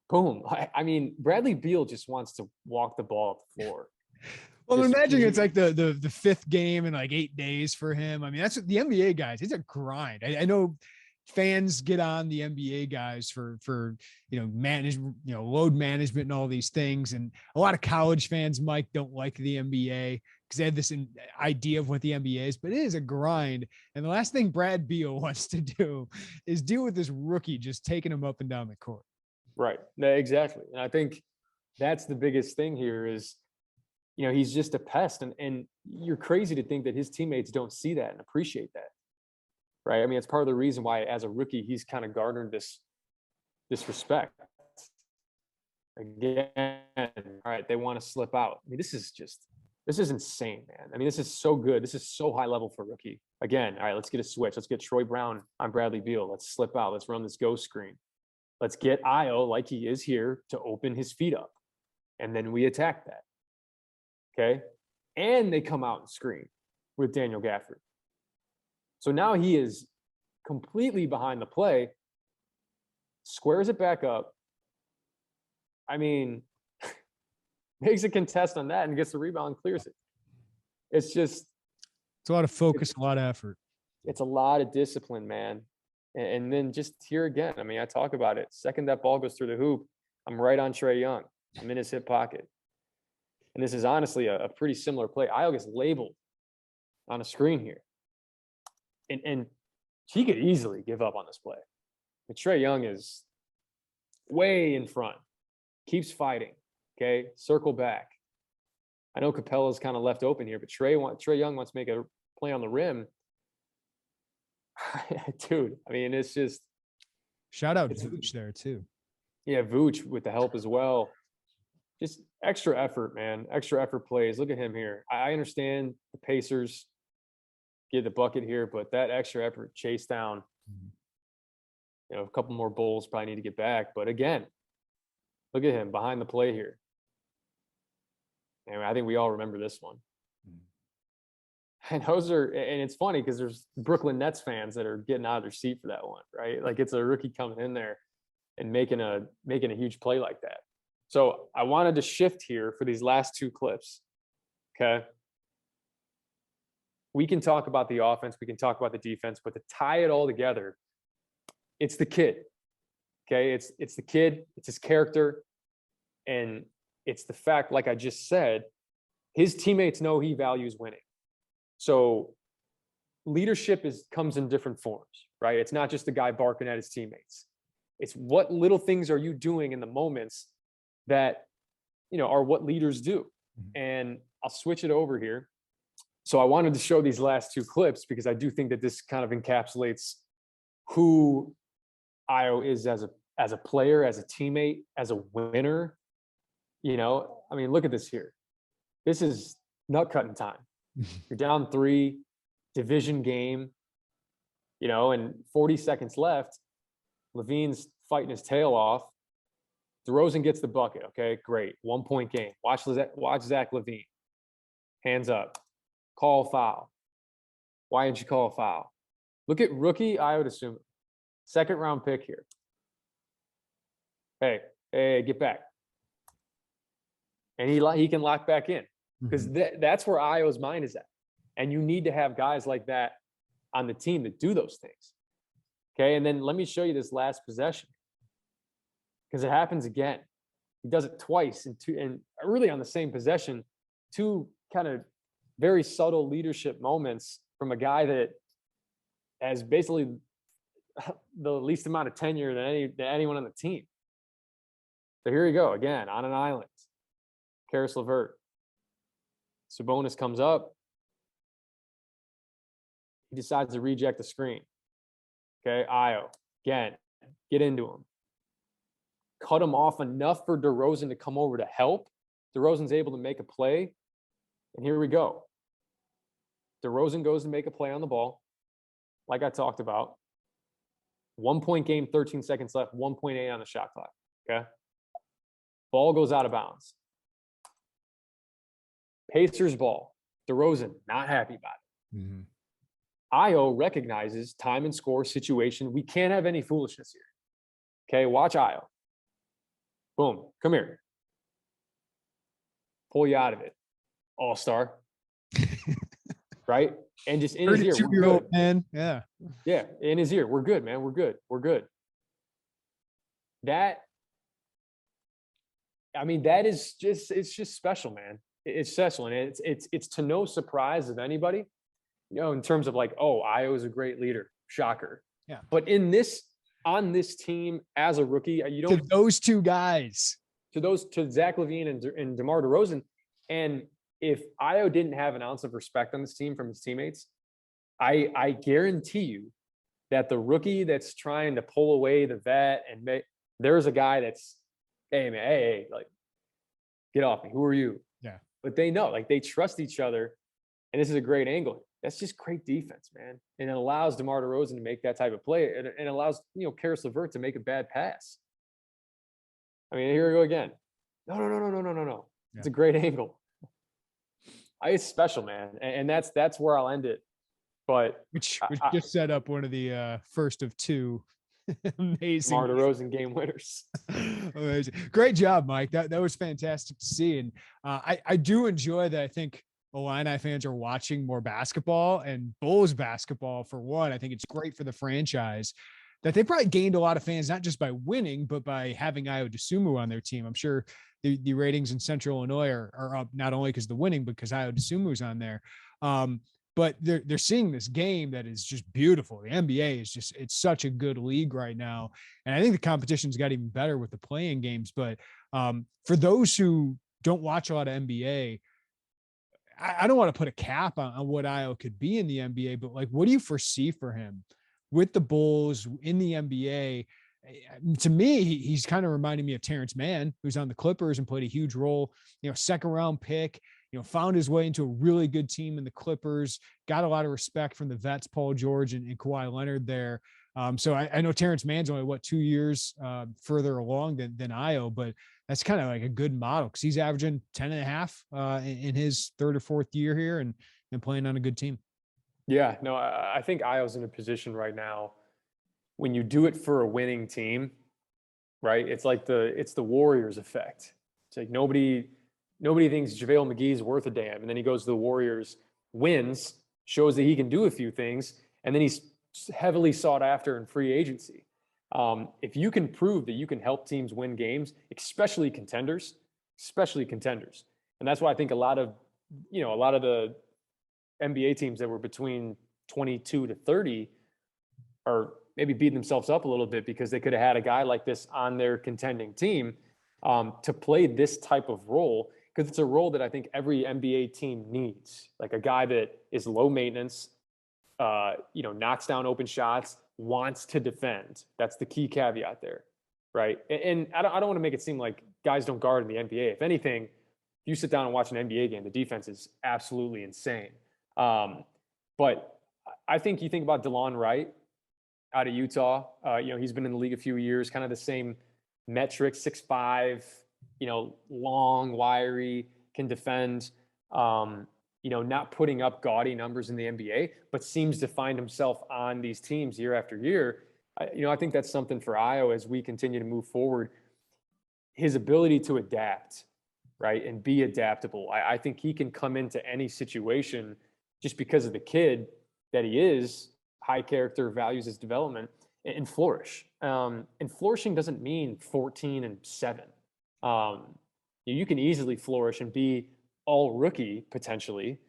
[SPEAKER 2] Boom. I mean, Bradley Beal just wants to walk the ball up the floor.
[SPEAKER 1] Well, imagine it's like the 5th game in like 8 days for him. I mean, that's what the NBA guys, it's a grind. I know fans get on the NBA guys for management, load management and all these things. And a lot of college fans, Mike, don't like the NBA because they have this idea of what the NBA is, but it is a grind. And the last thing Brad Beal wants to do is deal with this rookie just taking him up and down the court.
[SPEAKER 2] Right. Exactly. And I think that's the biggest thing here is, he's just a pest. And you're crazy to think that his teammates don't see that and appreciate that. Right. I mean, it's part of the reason why as a rookie, he's kind of garnered this respect. Again, all right, they want to slip out. I mean, this is insane, man. I mean, this is so good. This is so high level for a rookie. Again, all right, let's get a switch. Let's get Troy Brown on Bradley Beal. Let's slip out. Let's run this ghost screen. Let's get Ayo, like he is here, to open his feet up. And then we attack that. Okay. And they come out and screen with Daniel Gafford. So now he is completely behind the play, squares it back up. I mean, makes a contest on that and gets the rebound and clears it. It's a lot of focus, a lot of effort. It's a lot of discipline, man. And then just here again, I mean, I talk about it. Second that ball goes through the hoop, I'm right on Trae Young. I'm in his hip pocket. And this is honestly a pretty similar play. Ayo gets labeled on a screen here. And he could easily give up on this play. But Trae Young is way in front, keeps fighting. Okay, circle back. I know Capella's kind of left open here, but Trae Young wants to make a play on the rim. Dude, I mean, it's just
[SPEAKER 1] shout out Vooch there too.
[SPEAKER 2] Yeah, Vooch with the help as well. Just extra effort, man. Extra effort plays. Look at him here. I understand the Pacers get the bucket here, but that extra effort chase down, you know, a couple more Bulls probably need to get back. But again, look at him behind the play here. And I think we all remember this one. And it's funny because there's Brooklyn Nets fans that are getting out of their seat for that one, right? Like it's a rookie coming in there and making a huge play like that. So I wanted to shift here for these last two clips. Okay. We can talk about the offense, we can talk about the defense, but to tie it all together, it's the kid. Okay. It's the kid, it's his character, and it's the fact, like I just said, his teammates know he values winning. So leadership comes in different forms, right? It's not just the guy barking at his teammates. It's what little things are you doing in the moments that, you know, are what leaders do. And I'll switch it over here. So I wanted to show these last two clips because I do think that this kind of encapsulates who Ayo is as a player, as a teammate, as a winner. You know, I mean, look at this here. This is nut cutting time. You're down 3, division game, you know, and 40 seconds left. Levine's fighting his tail off. DeRozan gets the bucket. Okay, great. 1-point game. Watch Zach LaVine. Hands up. Call foul. Why didn't you call a foul? Look at rookie Ayo Dosunmu. Second round pick here. Hey, get back. And he can lock back in. Because that's where Ayo's mind is at. And you need to have guys like that on the team that do those things. Okay, and then let me show you this last possession. Because it happens again. He does it twice and really on the same possession. Two kind of very subtle leadership moments from a guy that has basically the least amount of tenure than anyone on the team. So here you go, again, on an island. Karis LeVert. Sabonis comes up. He decides to reject the screen. Okay, Ayo, again, get into him. Cut him off enough for DeRozan to come over to help. DeRozan's able to make a play. And here we go. DeRozan goes to make a play on the ball, like I talked about. 1-point game, 13 seconds left, 1.8 on the shot clock. Okay. Ball goes out of bounds. Pacers ball. DeRozan, not happy about it. Ayo recognizes time and score situation. We can't have any foolishness here. Okay, watch Ayo. Boom, come here. Pull you out of it. All-star. Right? And just in his ear, we're good.
[SPEAKER 1] Man. Yeah.
[SPEAKER 2] Yeah, in his ear. We're good, man. We're good. We're good. That is just, it's just special, man. It's special. And it's to no surprise of anybody, you know, in terms of like, oh, Ayo is a great leader. Shocker.
[SPEAKER 1] Yeah.
[SPEAKER 2] But on this team as a rookie, you don't.
[SPEAKER 1] To those two guys.
[SPEAKER 2] To Zach LaVine and DeMar DeRozan. And if Ayo didn't have an ounce of respect on this team from his teammates, I guarantee you that the rookie that's trying to pull away the vet there's a guy that's, hey man, hey, like, get off me. Who are you?
[SPEAKER 1] Yeah.
[SPEAKER 2] But they know, like, they trust each other, and this is a great angle. That's just great defense, man. And it allows DeMar DeRozan to make that type of play, and it allows, you know, Karis LeVert to make a bad pass. I mean, here we go again. No. Yeah. It's a great angle. It's special, man, and that's where I'll end it. But
[SPEAKER 1] which just set up one of the first of two amazing
[SPEAKER 2] DeMar DeRozan game winners.
[SPEAKER 1] Amazing. Great job, Mike. That was fantastic to see, and I do enjoy that. I think Illini fans are watching more basketball, and Bulls basketball for one. I think it's great for the franchise. that they probably gained a lot of fans, not just by winning, but by having Ayo Dosunmu on their team. I'm sure the ratings in Central Illinois are up not only because of the winning, but because Ayo Dosunmu's on there. But they're seeing this game that is just beautiful. The NBA is just, it's such a good league right now. And I think the competition's got even better with the playing games. But for those who don't watch a lot of NBA, I don't want to put a cap on what Ayo could be in the NBA, but like, what do you foresee for him with the Bulls in the NBA? To me, he's kind of reminding me of Terrence Mann, who's on the Clippers and played a huge role, second round pick, found his way into a really good team in the Clippers, got a lot of respect from the vets, Paul George and Kawhi Leonard there. So I know Terrence Mann's only 2 years further along than Ayo, but that's kind of like a good model because he's averaging 10 and a half in his third or fourth year here and playing on a good team.
[SPEAKER 2] Yeah, no, I think Ayo's in a position right now when you do it for a winning team, right? It's like it's the Warriors effect. It's like nobody thinks JaVale McGee's worth a damn. And then he goes to the Warriors, wins, shows that he can do a few things, and then he's heavily sought after in free agency. If you can prove that you can help teams win games, especially contenders, and that's why I think a lot of the NBA teams that were between 22 to 30 are maybe beating themselves up a little bit because they could have had a guy like this on their contending team to play this type of role, because it's a role that I think every NBA team needs, like a guy that is low maintenance, knocks down open shots, wants to defend. That's the key caveat there, right? And I don't want to make it seem like guys don't guard in the NBA. If anything, if you sit down and watch an NBA game, the defense is absolutely insane. But I think you think about DeLon Wright out of Utah. He's been in the league a few years, kind of the same metrics, 6'5", long, wiry, can defend, not putting up gaudy numbers in the NBA, but seems to find himself on these teams year after year. I think that's something for Ayo as we continue to move forward. His ability to adapt, right, and be adaptable. I think he can come into any situation just because of the kid that he is, high character, values his development, and flourish. And flourishing doesn't mean 14-7. You can easily flourish and be all rookie potentially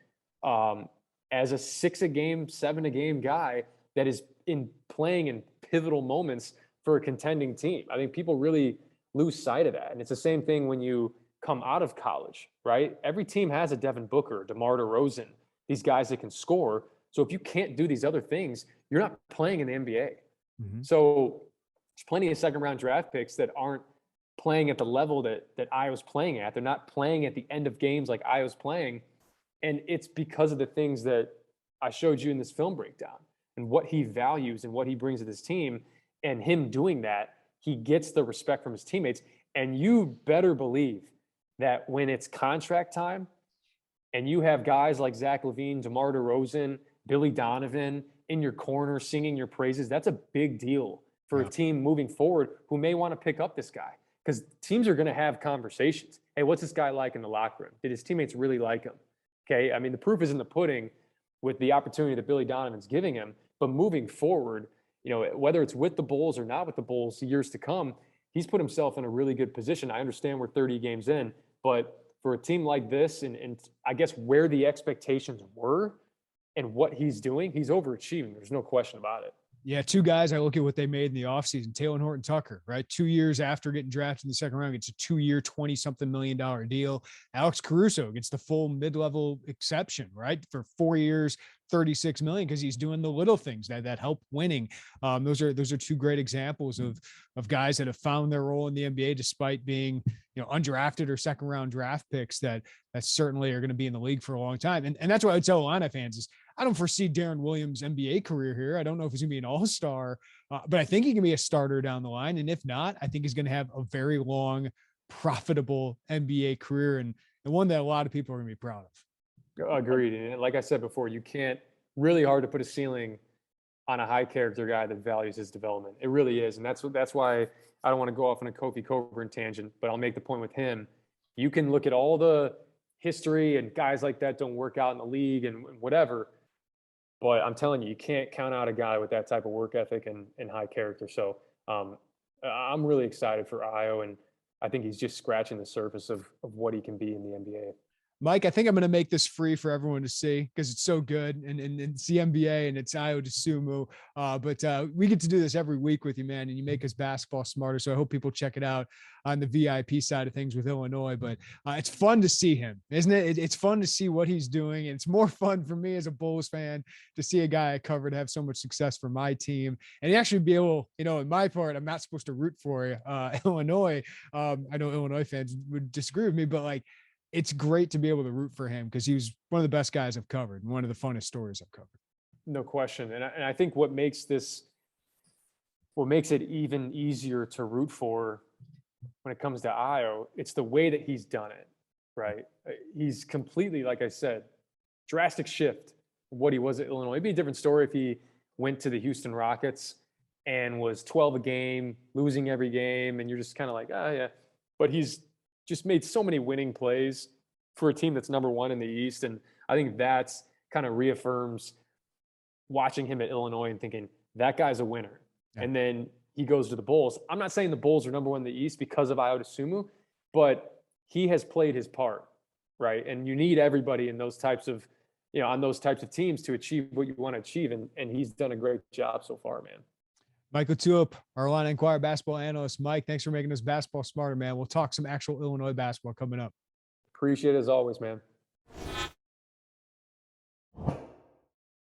[SPEAKER 2] as a 6-a-game, 7-a-game guy that is playing in pivotal moments for a contending team. I think people really lose sight of that. And it's the same thing when you come out of college, right? Every team has a Devin Booker, DeMar DeRozan, these guys that can score. So if you can't do these other things, you're not playing in the NBA. Mm-hmm. So there's plenty of second-round draft picks that aren't playing at the level that Ayo's playing at. They're not playing at the end of games like Ayo's playing. And it's because of the things that I showed you in this film breakdown and what he values and what he brings to this team. And him doing that, he gets the respect from his teammates. And you better believe that when it's contract time and you have guys like Zach LaVine, DeMar DeRozan, Billy Donovan in your corner singing your praises, that's a big deal for a team moving forward who may want to pick up this guy. Because teams are going to have conversations. Hey, what's this guy like in the locker room? Did his teammates really like him? Okay, I mean, the proof is in the pudding with the opportunity that Billy Donovan's giving him. But moving forward, whether it's with the Bulls or not with the Bulls, years to come, he's put himself in a really good position. I understand we're 30 games in, but for a team like this, and I guess where the expectations were and what he's doing, he's overachieving. There's no question about it.
[SPEAKER 1] Yeah, two guys, I look at what they made in the offseason. Taylor Horton Tucker, right? 2 years after getting drafted in the second round, gets a 2-year, $20-something million deal. Alex Caruso gets the full mid-level exception, right? For 4 years, $36 million, because he's doing the little things that help winning. Those are two great examples of guys that have found their role in the NBA despite being undrafted or second round draft picks that certainly are going to be in the league for a long time. And that's what I would tell Illini fans is I don't foresee Darren Williams' NBA career here. I don't know if he's going to be an all-star, but I think he can be a starter down the line. And if not, I think he's going to have a very long, profitable NBA career and one that a lot of people are going to be proud of.
[SPEAKER 2] Agreed. And like I said before, you can't really hard to put a ceiling on a high character guy that values his development. It really is. And that's why I don't want to go off on a Kofi Coburn tangent, but I'll make the point with him. You can look at all the history and guys like that don't work out in the league and whatever. But I'm telling you, you can't count out a guy with that type of work ethic and high character. So I'm really excited for Ayo, and I think he's just scratching the surface of what he can be in the NBA.
[SPEAKER 1] Mike, I think I'm going to make this free for everyone to see because it's so good, and it's the NBA and it's Ayo Dosunmu. But we get to do this every week with you, man, and you make us basketball smarter. So I hope people check it out on the VIP side of things with Illinois. But it's fun to see him, isn't it? It's fun to see what he's doing, and it's more fun for me as a Bulls fan to see a guy I covered have so much success for my team, and he actually be able, in my part, I'm not supposed to root for Illinois. I know Illinois fans would disagree with me, but like, it's great to be able to root for him because he was one of the best guys I've covered and one of the funnest stories I've covered.
[SPEAKER 2] No question. And I think what makes it even easier to root for when it comes to Ayo, it's the way that he's done it, right? He's completely, like I said, drastic shift from what he was at Illinois. It'd be a different story if he went to the Houston Rockets and was 12 a game, losing every game, and you're just kind of like, oh yeah. But he's just made so many winning plays for a team that's number one in the East. And I think that's kind of reaffirms watching him at Illinois and thinking that guy's a winner. Yeah. And then he goes to the Bulls. I'm not saying the Bulls are number one in the East because of Ayo Dosunmu, but he has played his part, right? And you need everybody in those types of, on those types of teams to achieve what you want to achieve. And he's done a great job so far, man.
[SPEAKER 1] Mike LaTulip, our Illini Inquirer basketball analyst. Mike, thanks for making us basketball smarter, man. We'll talk some actual Illinois basketball coming up.
[SPEAKER 2] Appreciate it as always, man.